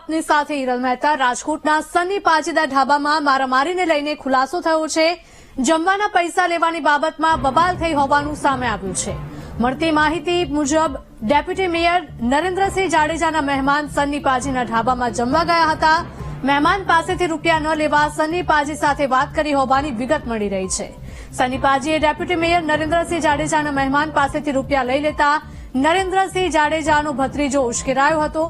આપની સાથે હિરલ મહેતા। રાજકોટના સની પાજીદા ઢાબામાં મારામારીને લઈને ખુલાસો થયો છે। જમવાના પૈસા લેવાની બાબતમાં બબાલ થઈ હોવાનું સામે આવ્યું છે। મળતી માહિતી મુજબ ડેપ્યુટી મેયર નરેન્દ્રસિંહ જાડેજાના મહેમાન સની પાજીના ઢાબામાં જમવા ગયા હતા। મહેમાન પાસેથી રૂપિયા ન લેવા સની પાજી સાથે વાત કરી હોવાની વિગત મળી રહી છે। સની પાજીએ ડેપ્યુટી મેયર નરેન્દ્રસિંહ જાડેજાના મહેમાન પાસેથી રૂપિયા લઈ લેતા નરેન્દ્રસિંહ જાડેજાનો ભત્રીજો ઉશ્કેરાયો હતો।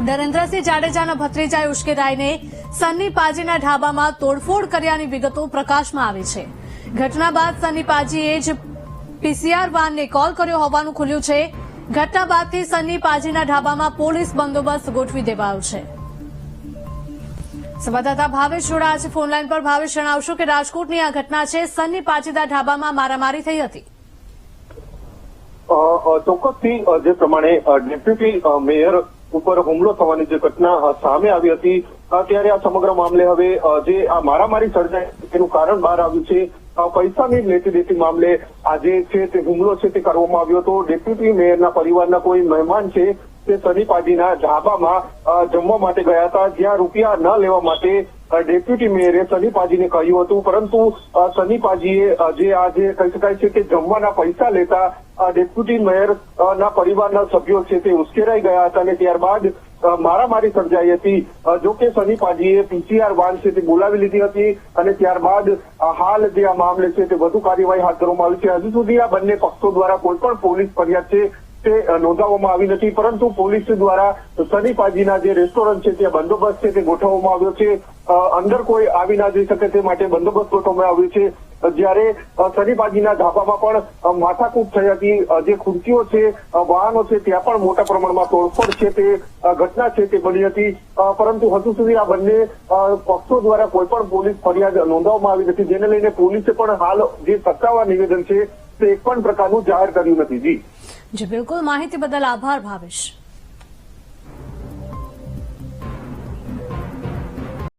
નરેન્દ્રસિંહ જાડેજાના ભત્રીજાએ ઉશ્કેરાઈને સની પાજીના ઢાબામાં તોડફોડ કર્યાની વિગતો પ્રકાશમાં આવી છે। ઘટના બાદ સની પાજીએ જ પીસીઆર વાનને કોલ કર્યો હોવાનું ખુલ્યું છે। ઘટના બાદથી સની પાજીના ઢાબામાં પોલીસ બંદોબસ્ત ગોઠવી દેવાયો છે। સંવાદદાતા ભાવેશ જોડાયા છે ફોનલાઈન પર। ભાવેશ, જણાવશો કે રાજકોટની આ ઘટના છે, સની પાજીદા ઢાબામાં મારામારી થઈ હતી। ચોક્કસથી જે પ્રમાણે ડેપ્યુટી મેયર ઉપર હુમલો થવાની જે ઘટના સામે આવી હતી ત્યારે આ સમગ્ર મામલે હવે જે આ મારામારી સર્જાય તેનું કારણ બહાર આવ્યું છે। પૈસાની લેતી દેતી મામલે આજે છે તે હુમલો છે તે કરવામાં આવ્યો હતો। ડેપ્યુટી મેયરના પરિવારના કોઈ મહેમાન છે તે સની પાજીના ઢાબામાં જમવા માટે ગયા હતા, જ્યાં રૂપિયા ન લેવા માટે ડેપ્યુટી મેયરે સની પાજીને કહ્યું હતું, પરંતુ સની પાજીએ જે આજે કહી શકાય છે કે જમવાના પૈસા લેતા ડેપ્યુટી મેયર ના પરિવારના સભ્યો છે તે ઉશ્કેરાઈ ગયા હતા અને ત્યારબાદ મારામારી સર્જાઈ હતી। જો કે સની પાજીએ પીસીઆર વાન છે તે બોલાવી લીધી હતી અને ત્યારબાદ હાલ જે આ મામલે છે તે વધુ કાર્યવાહી હાથ ધરવામાં આવી છે। હજુ સુધી આ બંને પક્ષો દ્વારા કોઈ પણ પોલીસ ફરિયાદ છે તે નોંધાવવામાં આવી નથી, પરંતુ પોલીસ દ્વારા સની પાજીના જે રેસ્ટોરન્ટ છે ત્યાં બંદોબસ્ત છે તે ગોઠવવામાં આવ્યો છે। અંદર કોઈ આવી ના જઈ શકે તે માટે બંદોબસ્ત ગોઠવવામાં આવ્યો છે। જ્યારે સની પાજીના ઢાબામાં પણ માથાકૂટ થઈ હતી, જે ખુરશીઓ છે, વાહનો છે, ત્યાં પણ મોટા પ્રમાણમાં તોડફોડ છે તે ઘટના છે તે બની હતી, પરંતુ હજુ સુધી આ બંને પક્ષો દ્વારા કોઈ પણ પોલીસ ફરિયાદ નોંધાવવામાં આવી નથી, જેને લઈને પોલીસે પણ હાલ જે સત્તાવાર નિવેદન છે તે એક પણ પ્રકારનું જાહેર કર્યું નથી। જી બિલકુલ, માહિતી બદલ આભાર ભાવેશ।